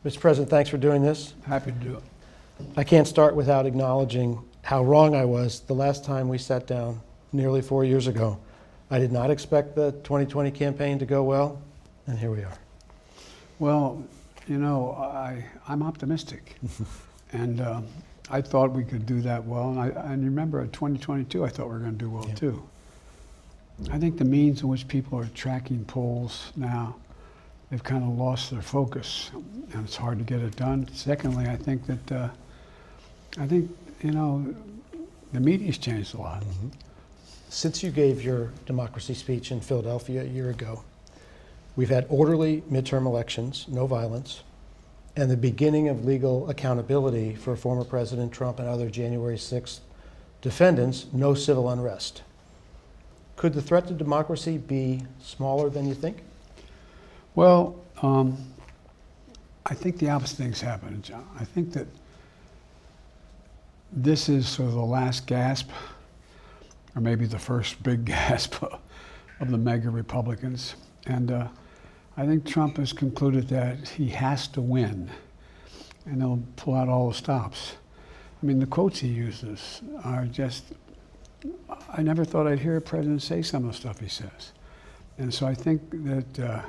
Mr. President, thanks for doing this. Happy to do it. I can't start without acknowledging how wrong I was the last time we sat down nearly 4 years ago. I did not expect the 2020 campaign to go well, and here we are. Well, you know, I'm optimistic, and I thought we could do that well. And remember, in 2022, I thought we were going to do well too. I think the means in which people are tracking polls now, they've kind of lost their focus, and it's hard to get it done. Secondly, I think that you know, the media's changed a lot. Mm-hmm. Since you gave your democracy speech in Philadelphia a year ago, we've had orderly midterm elections, no violence, and the beginning of legal accountability for former President Trump and other January 6th defendants, no civil unrest. Could the threat to democracy be smaller than you think? Well, I think the opposite thing's happened, John. I think that this is sort of the last gasp, or maybe the first big gasp of the mega Republicans. And I think Trump has concluded that he has to win, and he'll pull out all the stops. I mean, the quotes he uses are just, I never thought I'd hear a president say some of the stuff he says. And so I think that,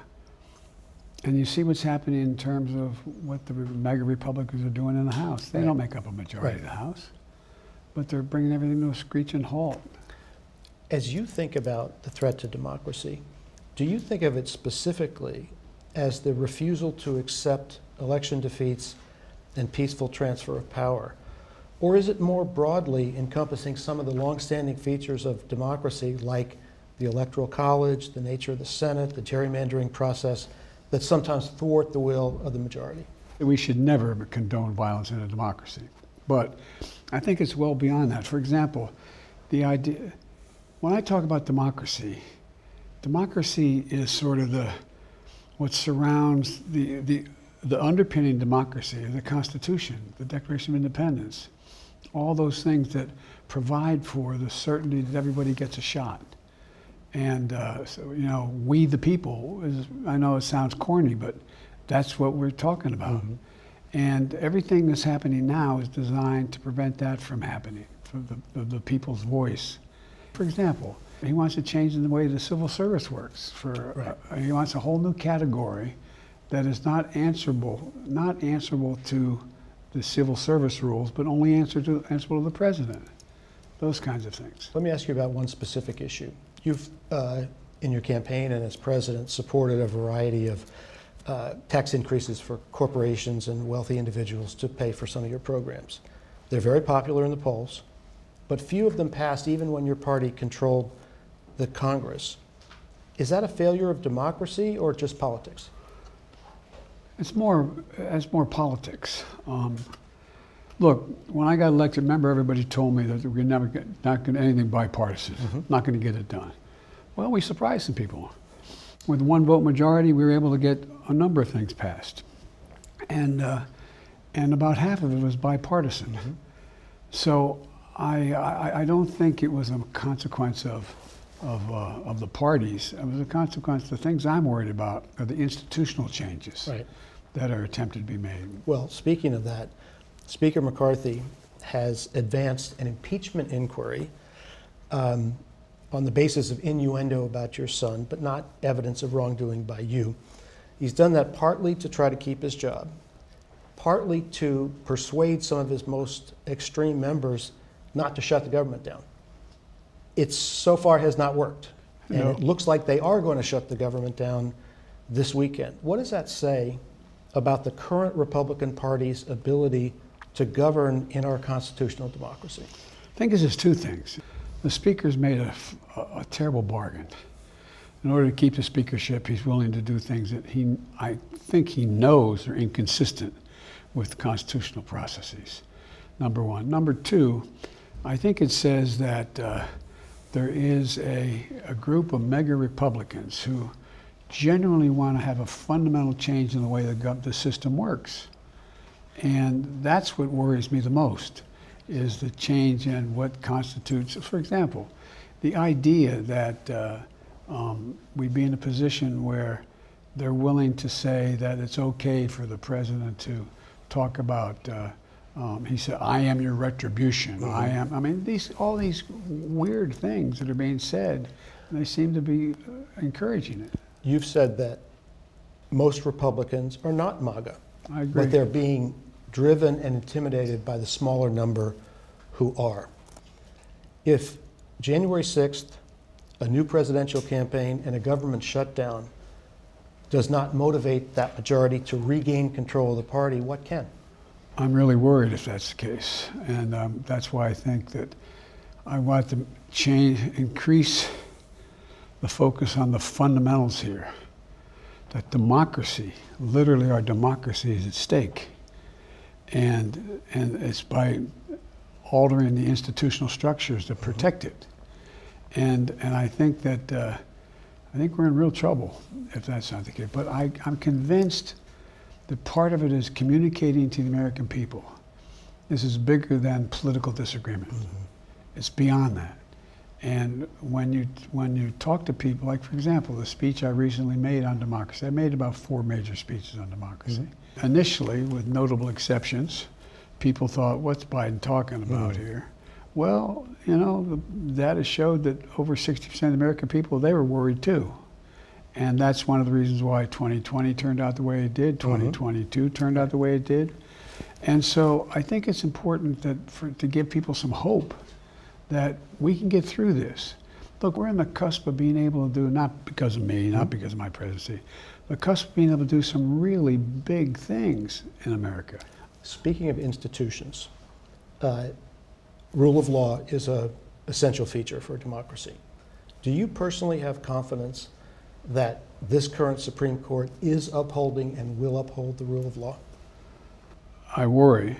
and you see what's happening in terms of what the mega Republicans are doing in the House. They don't make up a majority of the House, but they're bringing everything to a screeching halt. As you think about the threat to democracy, do you think of it specifically as the refusal to accept election defeats and peaceful transfer of power? Or is it more broadly encompassing some of the longstanding features of democracy, like the Electoral College, the nature of the Senate, the gerrymandering process, that sometimes thwart the will of the majority? We should never condone violence in a democracy. But I think it's well beyond that. For example, the idea, when I talk about democracy, democracy is sort of what surrounds the underpinning democracy, the Constitution, the Declaration of Independence, all those things that provide for the certainty that everybody gets a shot. And so, you know, we the people, I know it sounds corny, but that's what we're talking about. Mm-hmm. And everything that's happening now is designed to prevent that from happening, from the people's voice. For example, he wants to change the way the civil service works. He wants a whole new category that is not answerable to the civil service rules, but only answerable to the president. Those kinds of things. Let me ask you about one specific issue. You've, in your campaign and as president, supported a variety of tax increases for corporations and wealthy individuals to pay for some of your programs. They're very popular in the polls, but few of them passed even when your party controlled the Congress. Is that a failure of democracy or just politics? It's more politics. Look, when I got elected, remember everybody told me that we're not going to anything bipartisan, not going to get it done. Well, we surprised some people. With one vote majority, we were able to get a number of things passed, and about half of it was bipartisan. So I don't think it was a consequence of the parties. It was a consequence. The things I'm worried about are the institutional changes that are attempted to be made. Well, speaking of that, Speaker McCarthy has advanced an impeachment inquiry on the basis of innuendo about your son, but not evidence of wrongdoing by you. He's done that partly to try to keep his job, partly to persuade some of his most extreme members not to shut the government down. It so far has not worked, and it looks like they are going to shut the government down this weekend. What does that say about the current Republican Party's ability to govern in our constitutional democracy? I think this is two things. The Speaker's made a terrible bargain. In order to keep the speakership, he's willing to do things that I think he knows are inconsistent with constitutional processes, number one. Number two, I think it says that there is a group of mega Republicans who genuinely want to have a fundamental change in the way the system works. And that's what worries me the most, is the change in what constitutes, for example, the idea that we'd be in a position where they're willing to say that it's okay for the president to talk about, he said, I am your retribution. Mm-hmm. I mean, all these weird things that are being said, and they seem to be encouraging it. You've said that most Republicans are not MAGA, I agree. but they're being driven and intimidated by the smaller number who are. If January 6th, a new presidential campaign and a government shutdown does not motivate that majority to regain control of the party, what can? I'm really worried if that's the case. And that's why I think that I want to increase the focus on the fundamentals here. That democracy, literally our democracy, is at stake. And it's by altering the institutional structures to protect it. And I think that I think we're in real trouble if that's not the case. But I'm convinced that part of it is communicating to the American people. This is bigger than political disagreement. It's beyond that. And when you talk to people, like for example, the speech I recently made on democracy, I made about 4 major speeches on democracy. Initially, with notable exceptions, people thought, what's Biden talking about here? Well, you know, the data showed that over 60% of the American people, they were worried too. And that's one of the reasons why 2020 turned out the way it did, 2022 turned out the way it did. And so I think it's important that to give people some hope that we can get through this. Look, we're on the cusp of being able to do, not because of me, not because of my presidency, the cusp of being able to do some really big things in America. Speaking of institutions, rule of law is an essential feature for democracy. Do you personally have confidence that this current Supreme Court is upholding and will uphold the rule of law? I worry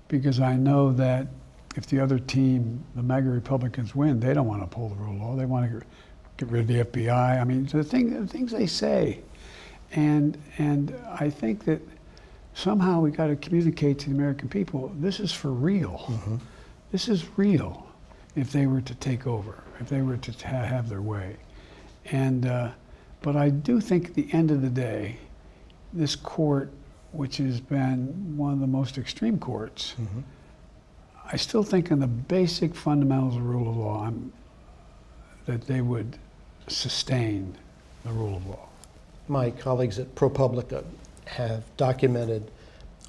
because I know that if the other team, the MAGA Republicans, win, they don't want to uphold the rule of law. They want to get rid of the FBI. I mean, the things they say. And I think that somehow we got to communicate to the American people, this is for real. This is real if they were to take over, if they were to have their way. And but I do think at the end of the day, this court, which has been one of the most extreme courts, I still think in the basic fundamentals of rule of law, that they would sustain the rule of law. My colleagues at ProPublica have documented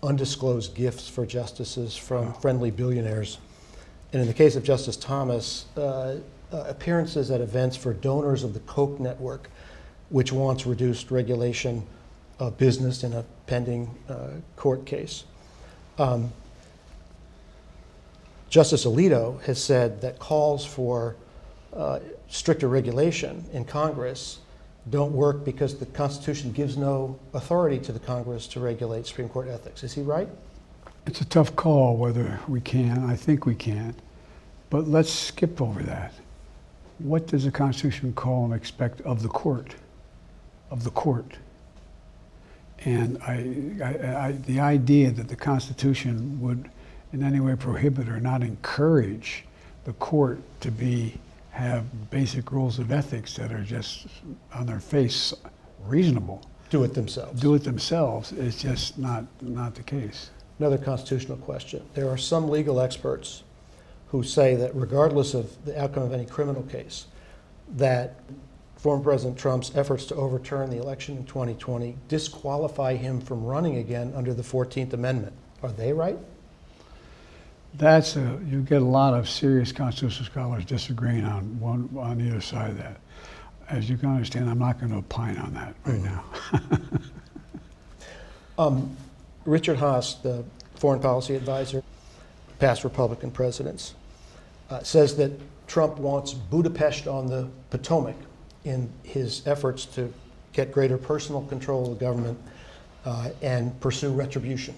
undisclosed gifts for justices from friendly billionaires. And in the case of Justice Thomas, appearances at events for donors of the Koch network, which wants reduced regulation of business in a pending court case. Justice Alito has said that calls for stricter regulation in Congress don't work because the Constitution gives no authority to the Congress to regulate Supreme Court ethics. Is he right? It's a tough call whether we can. I think we can. But let's skip over that. What does the Constitution call and expect of the court? Of the court. And the idea that the Constitution would in any way prohibit or not encourage the court to have basic rules of ethics that are just on their face reasonable. Do it themselves. Do it themselves is just not the case. Another constitutional question. There are some legal experts who say that regardless of the outcome of any criminal case, that former President Trump's efforts to overturn the election in 2020 disqualify him from running again under the 14th Amendment. Are they right? You get a lot of serious constitutional scholars disagreeing on either side of that. As you can understand, I'm not going to opine on that right now. Richard Haas, the foreign policy advisor, past Republican presidents, says that Trump wants Budapest on the Potomac in his efforts to get greater personal control of the government and pursue retribution,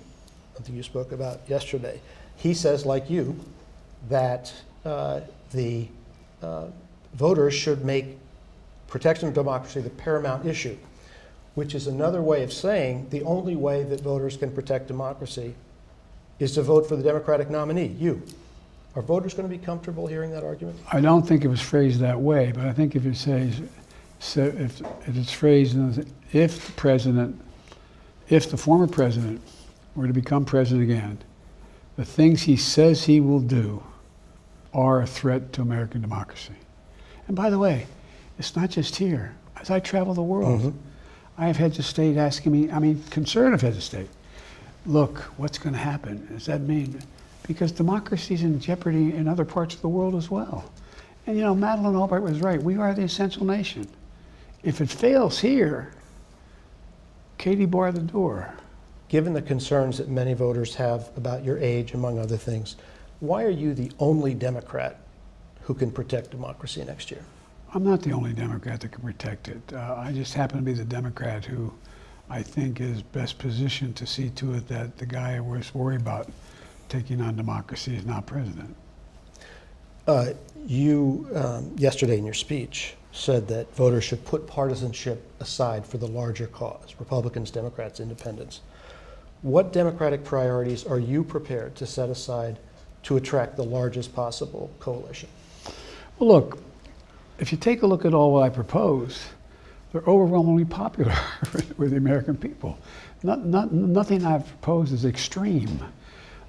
something you spoke about yesterday. He says, like you, that the voters should make protection of democracy the paramount issue, which is another way of saying the only way that voters can protect democracy is to vote for the Democratic nominee, you. Are voters going to be comfortable hearing that argument? I don't think it was phrased that way, but I think if it says So if it's phrased, if the former president were to become president again, the things he says he will do are a threat to American democracy. And by the way, it's not just here. As I travel the world, I have heads of state asking me, conservative heads of state, look, what's going to happen? Does that mean? Because democracy is in jeopardy in other parts of the world as well. And Madeleine Albright was right. We are the essential nation. If it fails here, Katie bar the door. Given the concerns that many voters have about your age, among other things, why are you the only Democrat who can protect democracy next year? I'm not the only Democrat that can protect it. I just happen to be the Democrat who I think is best positioned to see to it that the guy who was worried about taking on democracy is not president. You, yesterday in your speech, said that voters should put partisanship aside for the larger cause, Republicans, Democrats, Independents. What Democratic priorities are you prepared to set aside to attract the largest possible coalition? Well, look, if you take a look at all what I propose, they're overwhelmingly popular with the American people. Nothing I've proposed is extreme.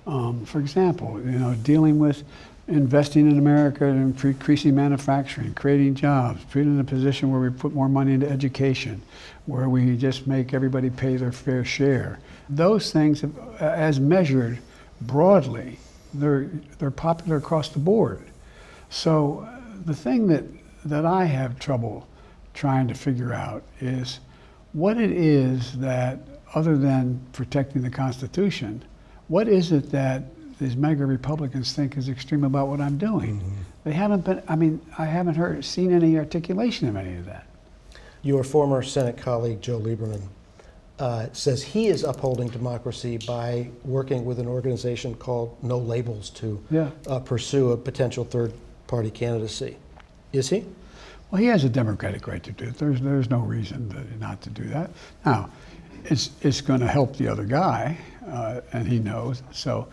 For example, dealing with investing in America and increasing manufacturing, creating jobs, putting in a position where we put more money into education, where we just make everybody pay their fair share. Those things, as measured broadly, they're popular across the board. So the thing that I have trouble trying to figure out is what it is that, other than protecting the Constitution, what is it that these mega Republicans think is extreme about what I'm doing? They haven't been, I haven't seen any articulation of any of that. Your former Senate colleague, Joe Lieberman, says he is upholding democracy by working with an organization called No Labels to pursue a potential third-party candidacy. Is he? Well, he has a democratic right to do it. There's no reason not to do that. Now, it's going to help the other guy, and he knows. So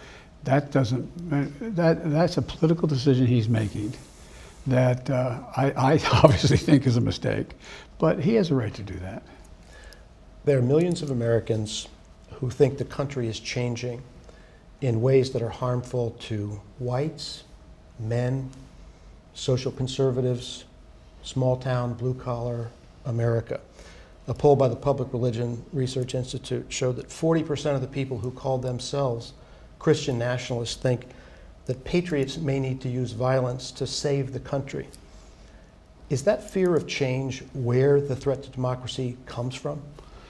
that's a political decision he's making that I obviously think is a mistake, but he has a right to do that. There are millions of Americans who think the country is changing in ways that are harmful to whites, men, social conservatives, small-town, blue-collar America. A poll by the Public Religion Research Institute showed that 40% of the people who call themselves Christian nationalists think that patriots may need to use violence to save the country. Is that fear of change where the threat to democracy comes from?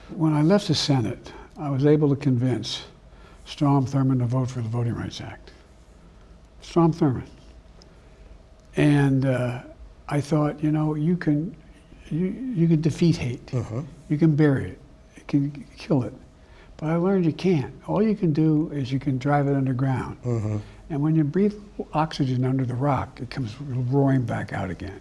When I left the Senate, I was able to convince Strom Thurmond to vote for the Voting Rights Act. Strom Thurmond. And I thought, you can defeat hate. You can bury it. You can kill it. But I learned you can't. All you can do is you can drive it underground. And when you breathe oxygen under the rock, it comes roaring back out again.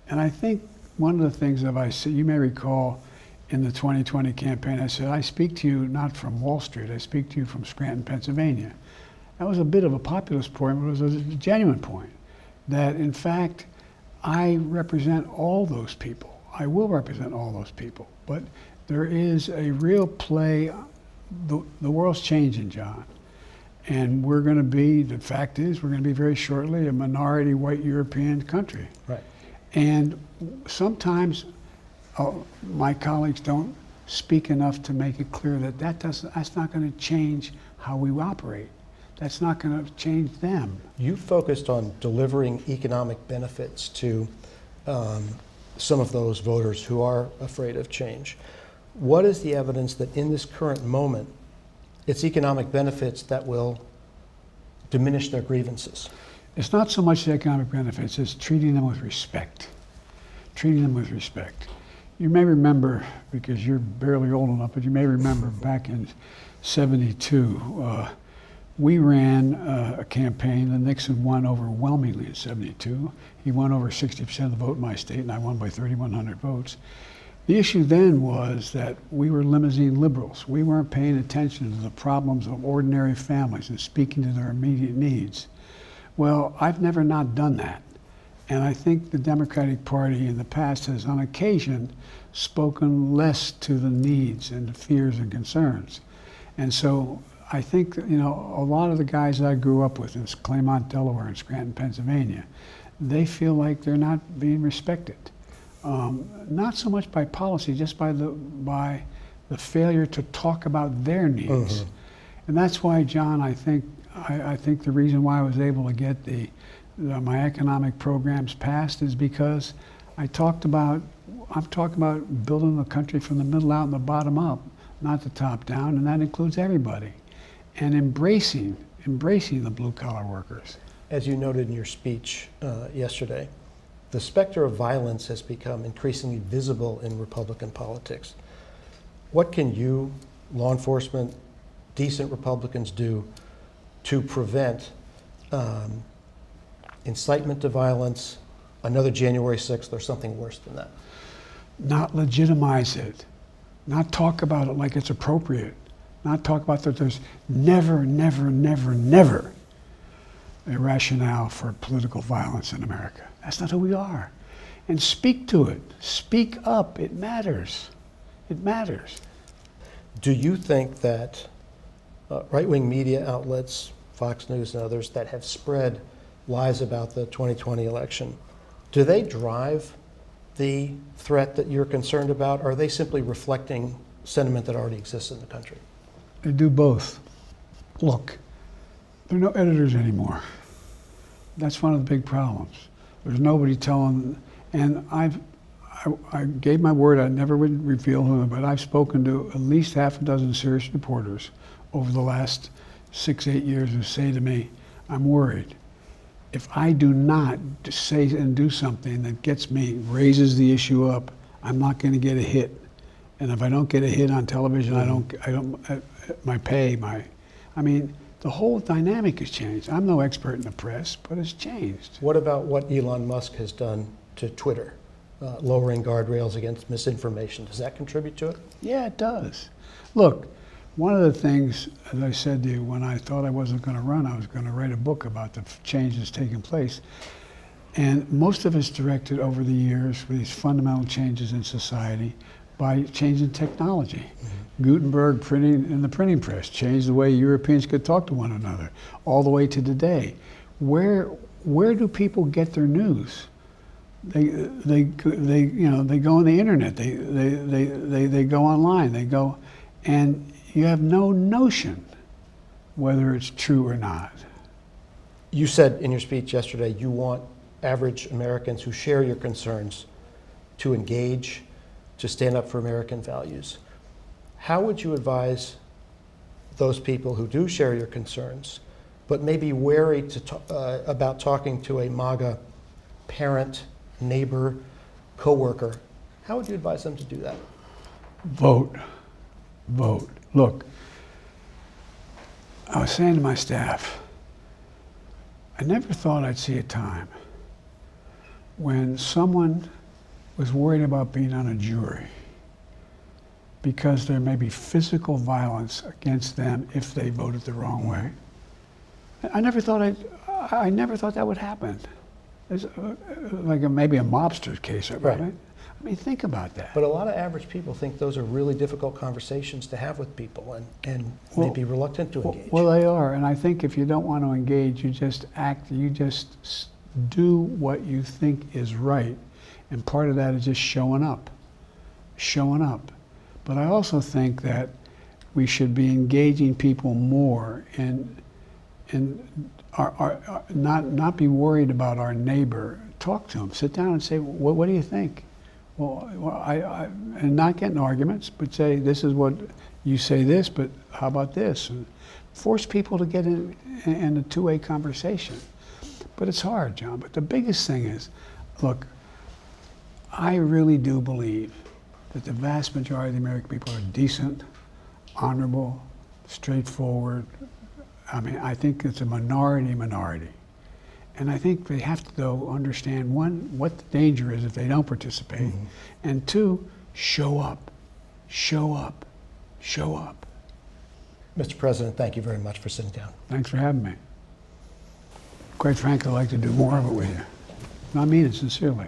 And I think one of the things that I said, you may recall in the 2020 campaign, I said, I speak to you not from Wall Street, I speak to you from Scranton, Pennsylvania. That was a bit of a populist point, but it was a genuine point. That in fact, I represent all those people. I will represent all those people. But there is a real play. The world's changing, John. And we're going to be, the fact is, we're going to be very shortly a minority white European country. Right. And sometimes my colleagues don't speak enough to make it clear that that's not going to change how we operate. That's not going to change them. You focused on delivering economic benefits to some of those voters who are afraid of change. What is the evidence that in this current moment, it's economic benefits that will diminish their grievances? It's not so much the economic benefits, it's treating them with respect. Treating them with respect. You may remember, because you're barely old enough, but you may remember back in '72, we ran a campaign that Nixon won overwhelmingly in '72. He won over 60% of the vote in my state, and I won by 3,100 votes. The issue then was that we were limousine liberals. We weren't paying attention to the problems of ordinary families and speaking to their immediate needs. Well, I've never not done that. And I think the Democratic Party in the past has, on occasion, spoken less to the needs and the fears and concerns. And so I think, you know, a lot of the guys I grew up with in Claymont, Delaware, and Scranton, Pennsylvania, they feel like they're not being respected. Not so much by policy, just by the failure to talk about their needs. And that's why, John, I think the reason why I was able to get my economic programs passed is because I'm talking about building the country from the middle out and the bottom up, not the top down, and that includes everybody. And embracing the blue-collar workers. As you noted in your speech yesterday, the specter of violence has become increasingly visible in Republican politics. What can you, law enforcement, decent Republicans do to prevent incitement to violence, another January 6th, or something worse than that? Not legitimize it. Not talk about it like it's appropriate. Not talk about that there's never, never, never, never a rationale for political violence in America. That's not who we are. And speak to it. Speak up. It matters. It matters. Do you think that right-wing media outlets, Fox News and others, that have spread lies about the 2020 election, do they drive the threat that you're concerned about, or are they simply reflecting sentiment that already exists in the country? They do both. Look, there are no editors anymore. That's one of the big problems. There's nobody telling, and I gave my word I never would reveal who, but I've spoken to at least half a dozen serious reporters over the last 6-8 years who say to me, I'm worried. If I do not say and do something that gets me, raises the issue up, I'm not going to get a hit. And if I don't get a hit on television, I mean, the whole dynamic has changed. I'm no expert in the press, but it's changed. What about what Elon Musk has done to Twitter, lowering guardrails against misinformation? Does that contribute to it? Yeah, it does. Look, one of the things, as I said to you, when I thought I wasn't going to run, I was going to write a book about the changes taking place. And most of it's directed over the years with these fundamental changes in society by changing technology. Gutenberg printing in the printing press changed the way Europeans could talk to one another, all the way to today. Where do people get their news? They go on the internet. They go online. They go, and you have no notion whether it's true or not. You said in your speech yesterday you want average Americans who share your concerns to engage, to stand up for American values. How would you advise those people who do share your concerns, but may be wary about talking to a MAGA parent, neighbor, coworker? How would you advise them to do that? Vote. Vote. Look, I was saying to my staff, I never thought I'd see a time when someone was worried about being on a jury because there may be physical violence against them if they voted the wrong way. I never thought that would happen. It's like maybe a mobster's case, right? I mean, think about that. But a lot of average people think those are really difficult conversations to have with people and may be reluctant to engage. Well, they are, and I think if you don't want to engage, you just act, you just do what you think is right, and part of that is just showing up. But I also think that we should be engaging people more and not be worried about our neighbor. Talk to them, sit down and say, what do you think? Well, and not get in arguments, but say, this is what you say this, but how about this? And force people to get in a two-way conversation. But it's hard, John. But the biggest thing is, look, I really do believe that the vast majority of the American people are decent, honorable, straightforward. I mean, I think it's a minority. And I think they have to, though, understand, one, what the danger is if they don't participate, and two, show up. Mr. President, thank you very much for sitting down. Thanks for having me. Quite frankly, I'd like to do more of it with you. I mean it sincerely.